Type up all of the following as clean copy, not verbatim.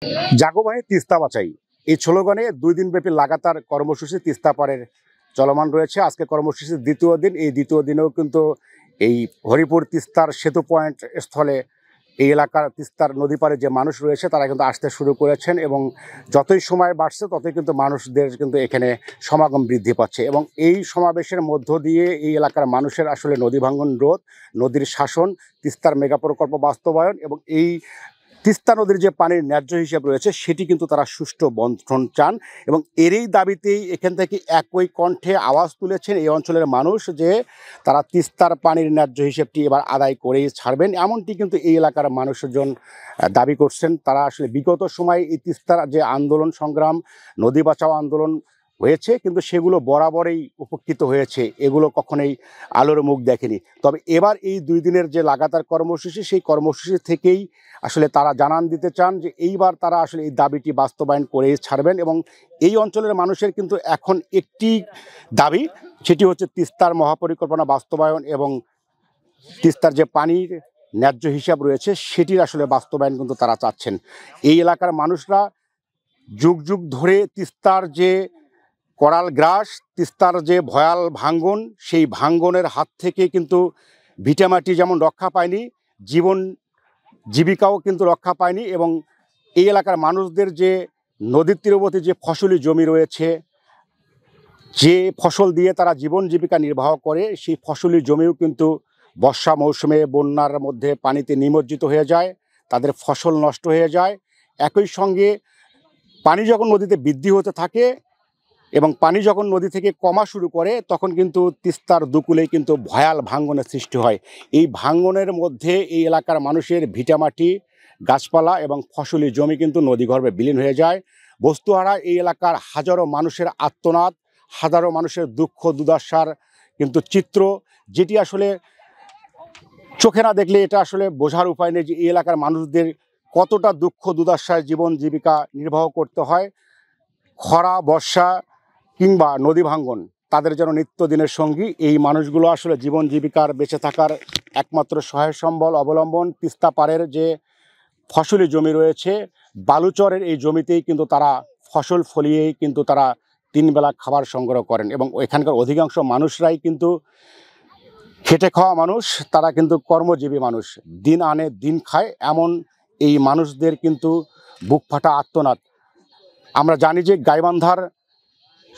জাগো ভাই তিস্তা বাঁচাই এই স্লোগানে 2 দিনব্যাপী লাগাতার কর্মসূচি তিস্তা পারের চলমান রয়েছে। আজকে কর্মসূচির দ্বিতীয় দিন। এই দ্বিতীয় দিনেও কিন্তু এই হরিপুর তিস্তার সেতু পয়েন্ট স্থলে এই এলাকার তিস্তার নদী পাড়ে যে মানুষ রয়েছে তারা কিন্তু আসতে শুরু করেছেন এবং যতই সময় বাড়ছে ততই কিন্তু মানুষদের কিন্তু এখানে সমাগম বৃদ্ধি পাচ্ছে এবং এই সমাবেশের মধ্য দিয়ে এই এলাকার মানুষের আসলে নদী ভাঙ্গন রোধ, নদীর শাসন, তিস্তার মেগা প্রকল্প বাস্তবায়ন এবং এই তিস্তা নদীর যে পানির ন্যায্য হিসাব রয়েছে সেটি কিন্তু তারা সুষ্ঠু বন্টন চান এবং এরই দাবিতেই এখান থেকে একই কণ্ঠে আওয়াজ তুলেছেন এই অঞ্চলের মানুষ যে তারা তিস্তার পানির ন্যায্য হিসেবটি এবার আদায় করেই ছাড়বেন, এমনটি কিন্তু এই এলাকার মানুষজন দাবি করছেন। তারা আসলে বিগত সময়ে এই তিস্তার যে আন্দোলন সংগ্রাম, নদী বাঁচাও আন্দোলন হয়েছে কিন্তু সেগুলো বরাবরই উপেক্ষিত হয়েছে, এগুলো কখনোই আলোর মুখ দেখেনি। তবে এবার এই 2 দিনের যে লাগাতার কর্মসূচি সেই কর্মসূচি থেকেই আসলে তারা জানান দিতে চান যে এইবার তারা আসলে এই দাবিটি বাস্তবায়ন করেই ছাড়বেন এবং এই অঞ্চলের মানুষের কিন্তু এখন একটি দাবি, সেটি হচ্ছে তিস্তার মহাপরিকল্পনা বাস্তবায়ন এবং তিস্তার যে পানির ন্যায্য হিসাব রয়েছে সেটির আসলে বাস্তবায়ন কিন্তু তারা চাচ্ছেন। এই এলাকার মানুষরা যুগ যুগ ধরে তিস্তার যে করাল গ্রাস, তিস্তার যে ভয়াল ভাঙ্গন, সেই ভাঙ্গনের হাত থেকে কিন্তু ভিটামাটি যেমন রক্ষা পায়নি, জীবন জীবিকাও কিন্তু রক্ষা পায়নি এবং এই এলাকার মানুষদের যে নদীর তীরবর্তী যে ফসলি জমি রয়েছে, যে ফসল দিয়ে তারা জীবন জীবিকা নির্বাহ করে, সেই ফসলি জমিও কিন্তু বর্ষা মৌসুমে বন্যার মধ্যে পানিতে নিমজ্জিত হয়ে যায়, তাদের ফসল নষ্ট হয়ে যায়। একই সঙ্গে পানি যখন নদীতে বৃদ্ধি হতে থাকে এবং পানি যখন নদী থেকে কমা শুরু করে তখন কিন্তু তিস্তার দুকুলেই কিন্তু ভয়াল ভাঙ্গনের সৃষ্টি হয়। এই ভাঙ্গনের মধ্যে এই এলাকার মানুষের ভিটামাটি, গাছপালা এবং ফসলি জমি কিন্তু নদীগর্ভে বিলীন হয়ে যায়। বস্তুহারা এই এলাকার হাজারো মানুষের আর্তনাদ, হাজারো মানুষের দুঃখ দুর্দশার কিন্তু চিত্র, যেটি আসলে চোখে না দেখলে এটা আসলে বোঝার উপায় নেই যে এই এলাকার মানুষদের কতটা দুঃখ দুর্দশায় জীবন জীবিকা নির্বাহ করতে হয়। খরা, বর্ষা কিংবা নদী ভাঙ্গন তাদের যেন নিত্যদিনের সঙ্গী। এই মানুষগুলো আসলে জীবন জীবিকার বেঁচে থাকার একমাত্র সহায় সম্বল অবলম্বন তিস্তা পাড়ের যে ফসলি জমি রয়েছে, বালুচরের এই জমিতেই কিন্তু তারা ফসল ফলিয়েই কিন্তু তারা 3 বেলা খাবার সংগ্রহ করেন এবং এখানকার অধিকাংশ মানুষরাই কিন্তু খেটে খাওয়া মানুষ, তারা কিন্তু কর্মজীবী মানুষ, দিন আনে দিন খায়, এমন এই মানুষদের কিন্তু বুক ফাটা আর্তনাদ। আমরা জানি যে গাইবান্ধার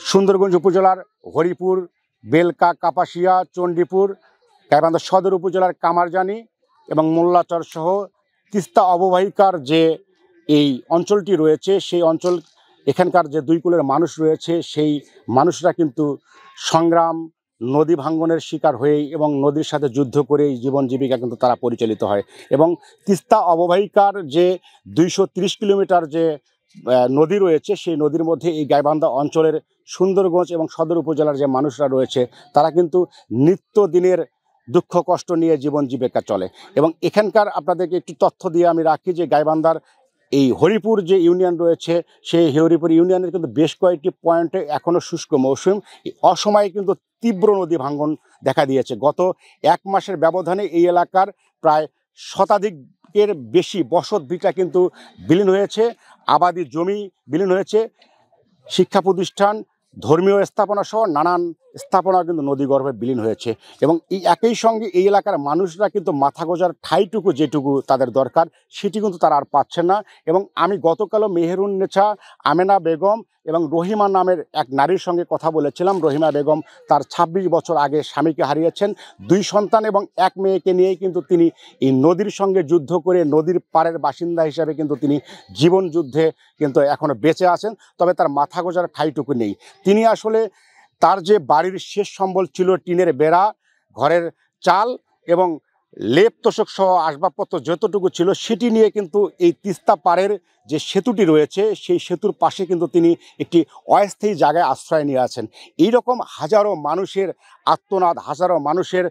সুন্দরগঞ্জ উপজেলার হরিপুর, বেলকা, কাপাসিয়া, চণ্ডীপুর, গাইবান্ধা সদর উপজেলার কামারজানি এবং মোল্লাচর সহ তিস্তা অববাহিকার যে এই অঞ্চলটি রয়েছে সেই অঞ্চল, এখানকার যে 2 কুলের মানুষ রয়েছে সেই মানুষরা কিন্তু সংগ্রাম, নদী ভাঙ্গনের শিকার হয়েই এবং নদীর সাথে যুদ্ধ করেই জীবন জীবিকা কিন্তু তারা পরিচালিত হয় এবং তিস্তা অববাহিকার যে 230 কিলোমিটার যে নদী রয়েছে সেই নদীর মধ্যে এই গাইবান্ধা অঞ্চলের সুন্দরগঞ্জ এবং সদর উপজেলার যে মানুষরা রয়েছে তারা কিন্তু নিত্যদিনের দুঃখ কষ্ট নিয়ে জীবন জীবিকা চলে এবং এখানকার আপনাদেরকে একটু তথ্য দিয়ে আমি রাখি যে গাইবান্ধার এই হরিপুর যে ইউনিয়ন রয়েছে সেই হরিপুর ইউনিয়নের কিন্তু বেশ কয়েকটি পয়েন্টে এখনও শুষ্ক মৌসুম, অসময়ে কিন্তু তীব্র নদী ভাঙ্গন দেখা দিয়েছে। গত 1 মাসের ব্যবধানে এই এলাকার প্রায় শতাধিকের বেশি বসত ভিটা কিন্তু বিলীন হয়েছে, আবাদি জমি বিলীন হয়েছে, শিক্ষা প্রতিষ্ঠান, ধর্মীয় স্থাপনা সহ নানান স্থাপনা কিন্তু নদীগর্ভে বিলীন হয়েছে এবং এই একই সঙ্গে এই এলাকার মানুষরা কিন্তু মাথা গোজার ঠাইটুকু যেটুকু তাদের দরকার সেটি কিন্তু তারা আর পাচ্ছেন না এবং আমি গতকালও মেহেরুন্নেছা, আমেনা বেগম এবং রহিমা নামের এক নারীর সঙ্গে কথা বলেছিলাম। রহিমা বেগম তার 26 বছর আগে স্বামীকে হারিয়েছেন, 2 সন্তান এবং 1 মেয়েকে নিয়েই কিন্তু তিনি এই নদীর সঙ্গে যুদ্ধ করে নদীর পাড়ের বাসিন্দা হিসাবে কিন্তু তিনি জীবন যুদ্ধে কিন্তু এখনও বেঁচে আছেন, তবে তার মাথা গোজার ঠাইটুকু নেই। তিনি আসলে তার যে বাড়ির শেষ সম্বল ছিল টিনের বেড়া, ঘরের চাল এবং লেপ তোষক সহ আসবাবপত্র যতটুকু ছিল সেটি নিয়ে কিন্তু এই তিস্তা পাড়ের যে সেতুটি রয়েছে সেই সেতুর পাশে কিন্তু তিনি একটি অস্থায়ী জায়গায় আশ্রয় নিয়ে আছেন। এইরকম হাজারো মানুষের আর্তনাদ, হাজারো মানুষের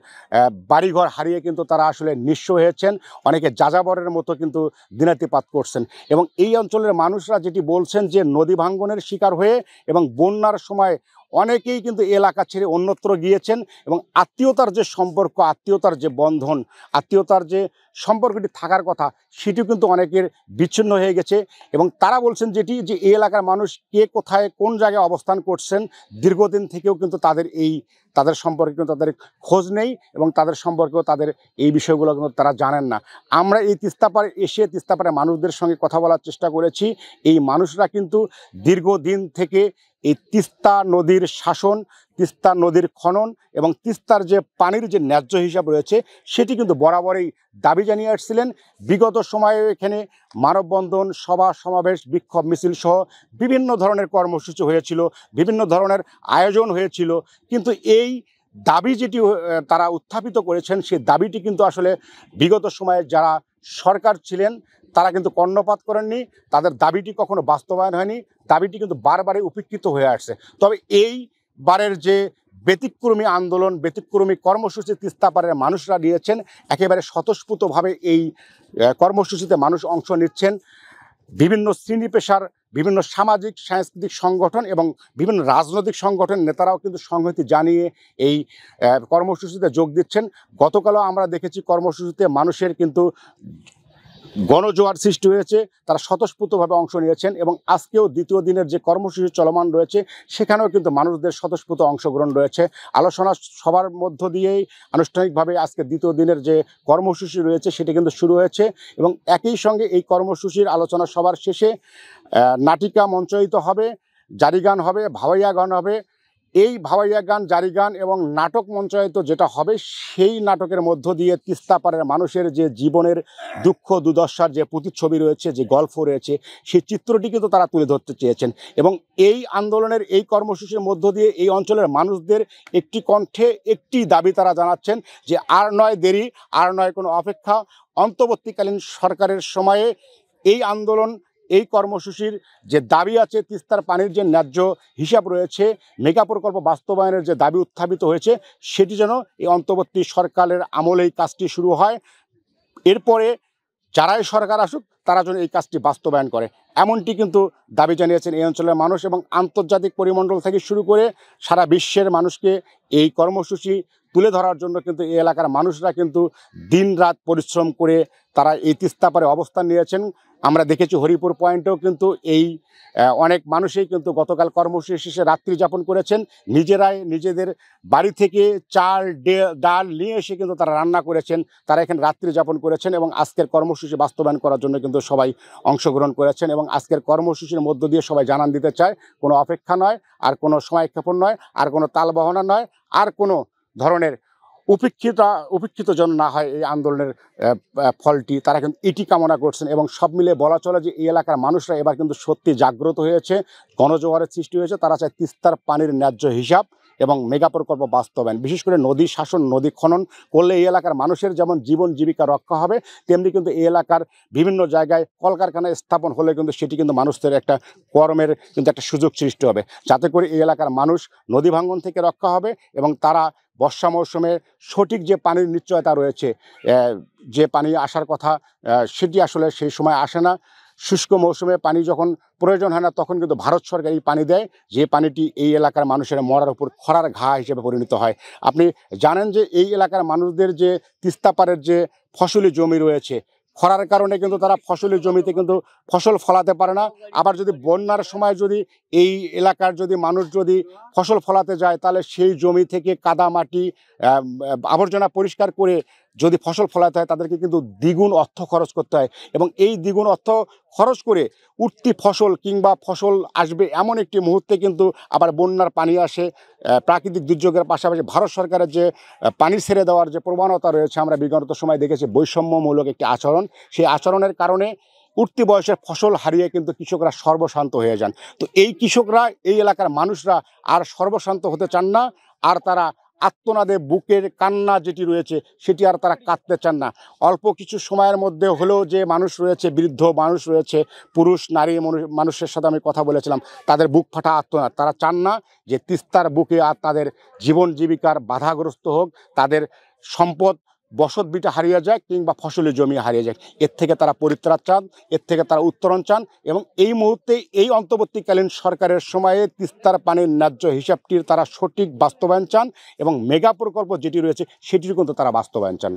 বাড়িঘর হারিয়ে কিন্তু তারা আসলে নিঃস্ব হয়েছেন, অনেকে যাযাবরের মতো কিন্তু দিনাতিপাত করছেন এবং এই অঞ্চলের মানুষরা যেটি বলছেন যে নদী ভাঙ্গনের শিকার হয়ে এবং বন্যার সময় অনেকেই কিন্তু এলাকা ছেড়ে অন্যত্র গিয়েছেন এবং আত্মীয়তার যে সম্পর্ক, আত্মীয়তার যে বন্ধন, আত্মীয়তার যে সম্পর্কটি থাকার কথা সেটিও কিন্তু অনেকের বিচ্ছিন্ন হয়ে গেছে। এবং তারা বলছেন যেটি যে এই এলাকার মানুষ কে কোথায় কোন জায়গায় অবস্থান করছেন দীর্ঘদিন থেকেও কিন্তু তাদের সম্পর্কে কিন্তু তাদের খোঁজ নেই এবং তাদের সম্পর্কেও তাদের এই বিষয়গুলো কিন্তু তারা জানেন না। আমরা এই তিস্তাপাড়ে এসে তিস্তাপাড়ের মানুষদের সঙ্গে কথা বলার চেষ্টা করেছি। এই মানুষরা কিন্তু দীর্ঘদিন থেকে এই তিস্তা নদীর শাসন, তিস্তা নদীর খনন এবং তিস্তার যে পানির যে ন্যায্য হিসাব রয়েছে সেটি কিন্তু বরাবরই দাবি জানিয়ে আসছিলেন। বিগত সময়ে এখানে মানববন্ধন, সভা সমাবেশ, বিক্ষোভ মিছিল সহ বিভিন্ন ধরনের কর্মসূচি হয়েছিল, বিভিন্ন ধরনের আয়োজন হয়েছিল, কিন্তু এই দাবি যেটি তারা উত্থাপিত করেছেন সেই দাবিটি কিন্তু আসলে বিগত সময়ে যারা সরকার ছিলেন তারা কিন্তু কর্ণপাত করেননি, তাদের দাবিটি কখনো বাস্তবায়ন হয়নি, দাবিটি কিন্তু বারবারই উপেক্ষিত হয়ে আসছে। তবে এই বারের যে ব্যতিক্রমী আন্দোলন, ব্যতিক্রমী কর্মসূচি তিস্তাপাড়ের মানুষরা নিয়েছেন, একেবারে স্বতঃস্ফূর্তভাবে এই কর্মসূচিতে মানুষ অংশ নিচ্ছেন। বিভিন্ন শ্রেণী পেশার, বিভিন্ন সামাজিক সাংস্কৃতিক সংগঠন এবং বিভিন্ন রাজনৈতিক সংগঠনের নেতারাও কিন্তু সংহতি জানিয়ে এই কর্মসূচিতে যোগ দিচ্ছেন। গতকালও আমরা দেখেছি কর্মসূচিতে মানুষের কিন্তু গণজোয়ার সৃষ্টি হয়েছে, তারা স্বতঃস্ফূর্তভাবে অংশ নিয়েছেন এবং আজকেও দ্বিতীয় দিনের যে কর্মসূচি চলমান রয়েছে সেখানেও কিন্তু মানুষদের স্বতঃস্ফূর্ত অংশগ্রহণ রয়েছে। আলোচনা সবার মধ্য দিয়েই আনুষ্ঠানিকভাবে আজকে দ্বিতীয় দিনের যে কর্মসূচি রয়েছে সেটি কিন্তু শুরু হয়েছে এবং একই সঙ্গে এই কর্মসূচির আলোচনা সবার শেষে নাটিকা মঞ্চায়িত হবে, জারি গান হবে, ভাওয়াইয়া গান হবে। এই ভাওয়াইয়া গান, জারি গান এবং নাটক মঞ্চায়িত যেটা হবে সেই নাটকের মধ্য দিয়ে তিস্তাপাড়ের মানুষের যে জীবনের দুঃখ দুর্দশার যে প্রতিচ্ছবি রয়েছে, যে গল্প রয়েছে, সেই চিত্রটি কিন্তু তারা তুলে ধরতে চেয়েছেন এবং এই আন্দোলনের এই কর্মসূচির মধ্য দিয়ে এই অঞ্চলের মানুষদের একটি কণ্ঠে একটি দাবি তারা জানাচ্ছেন যে আর নয় দেরি, আর নয় কোনো অপেক্ষা, অন্তর্বর্তীকালীন সরকারের সময়ে এই আন্দোলন, এই কর্মসূচির যে দাবি আছে, তিস্তার পানির যে ন্যায্য হিসাব রয়েছে, মেগা প্রকল্প বাস্তবায়নের যে দাবি উত্থাপিত হয়েছে সেটি যেন এই অন্তর্বর্তী সরকারের আমলেই কাজটি শুরু হয়। এরপরে যারাই সরকার আসুক তারা যেন এই কাজটি বাস্তবায়ন করে, এমনটি কিন্তু দাবি জানিয়েছেন এই অঞ্চলের মানুষ এবং আন্তর্জাতিক পরিমণ্ডল থেকে শুরু করে সারা বিশ্বের মানুষকে এই কর্মসূচি তুলে ধরার জন্য কিন্তু এই এলাকার মানুষরা কিন্তু দিন রাত পরিশ্রম করে তারা এই তিস্তাপাড়ে অবস্থান নিয়েছেন। আমরা দেখেছি হরিপুর পয়েন্টেও কিন্তু এই অনেক মানুষই কিন্তু গতকাল কর্মসূচি শেষে রাত্রি যাপন করেছেন, নিজেরাই নিজেদের বাড়ি থেকে চাল ডাল নিয়ে এসে কিন্তু তারা রান্না করেছেন, তারা এখানে রাত্রি যাপন করেছেন এবং আজকের কর্মসূচি বাস্তবায়ন করার জন্য কিন্তু সবাই অংশগ্রহণ করেছেন এবং আজকের কর্মসূচির মধ্য দিয়ে সবাই জানান দিতে চায় কোনো অপেক্ষা নয়, আর কোনো সময়ক্ষেপণ নয়, আর কোনো তালবাহনা নয়, আর কোনো ধরনের উপেক্ষিত যেন না হয় এই আন্দোলনের ফলটি, তারা কিন্তু এটি কামনা করছেন এবং সব মিলে বলা চলে যে এই এলাকার মানুষরা এবার কিন্তু সত্যি জাগ্রত হয়েছে, গণজোয়ারের সৃষ্টি হয়েছে। তারা চায় তিস্তার পানির ন্যায্য হিসাব এবং মেগা প্রকল্প বাস্তবায়ন, বিশেষ করে নদী শাসন, নদী খনন করলে এই এলাকার মানুষের যেমন জীবন জীবিকা রক্ষা হবে, তেমনি কিন্তু এই এলাকার বিভিন্ন জায়গায় কলকারখানা স্থাপন হলে কিন্তু সেটি কিন্তু মানুষদের একটা কর্মের কিন্তু একটা সুযোগ সৃষ্টি হবে, যাতে করে এই এলাকার মানুষ নদী ভাঙ্গন থেকে রক্ষা হবে এবং তারা বর্ষা মৌসুমে সঠিক যে পানির নিশ্চয়তা রয়েছে, যে পানি আসার কথা সেটি আসলে সেই সময় আসে না। শুষ্ক মৌসুমে পানি যখন প্রয়োজন হয় না তখন কিন্তু ভারত সরকার এই পানি দেয়, যে পানিটি এই এলাকার মানুষের মরার উপর খরার ঘা হিসেবে পরিণত হয়। আপনি জানেন যে এই এলাকার মানুষদের যে তিস্তাপাড়ের যে ফসলি জমি রয়েছে, খরার কারণে কিন্তু তারা ফসলি জমিতে কিন্তু ফসল ফলাতে পারে না। আবার যদি বন্যার সময় যদি এই এলাকার যদি মানুষ যদি ফসল ফলাতে যায় তাহলে সেই জমি থেকে কাদা মাটি আবর্জনা পরিষ্কার করে যদি ফসল ফলাতে হয় তাদেরকে কিন্তু দ্বিগুণ অর্থ খরচ করতে হয় এবং এই দ্বিগুণ অর্থ খরচ করে উঠতি ফসল কিংবা ফসল আসবে এমন একটি মুহূর্তে কিন্তু আবার বন্যার পানি আসে। প্রাকৃতিক দুর্যোগের পাশাপাশি ভারত সরকারের যে পানি ছেড়ে দেওয়ার যে প্রবণতা রয়েছে, আমরা বিগত সময় দেখেছি বৈষম্যমূলক একটি আচরণ, সেই আচরণের কারণে উঠতি বয়সের ফসল হারিয়ে কিন্তু কৃষকরা সর্বশান্ত হয়ে যান। তো এই কৃষকরা, এই এলাকার মানুষরা আর সর্বশান্ত হতে চান না, আর তারা আত্মনাদে বুকের কান্না যেটি রয়েছে সেটি আর তারা কাঁদতে চান না। অল্প কিছু সময়ের মধ্যে হলেও যে মানুষ রয়েছে, বৃদ্ধ মানুষ রয়েছে, পুরুষ নারী মানুষের সাথে আমি কথা বলেছিলাম, তাদের বুক ফাটা আত্মনাদ, তারা চান না যে তিস্তার বুকে আর তাদের জীবন জীবিকার বাধাগ্রস্ত হোক, তাদের সম্পদ বসত বিটা হারিয়ে যায় কিংবা ফসলি জমি হারিয়ে যায়। এর থেকে তারা পরিত্রাণ চান, এর থেকে তারা উত্তরণ চান এবং এই মুহূর্তে এই অন্তর্বর্তীকালীন সরকারের সময়ে তিস্তার পানির ন্যায্য হিসাবটির তারা সঠিক বাস্তবায়ন চান এবং মেগা প্রকল্প যেটি রয়েছে সেটির কিন্তু তারা বাস্তবায়ন চান।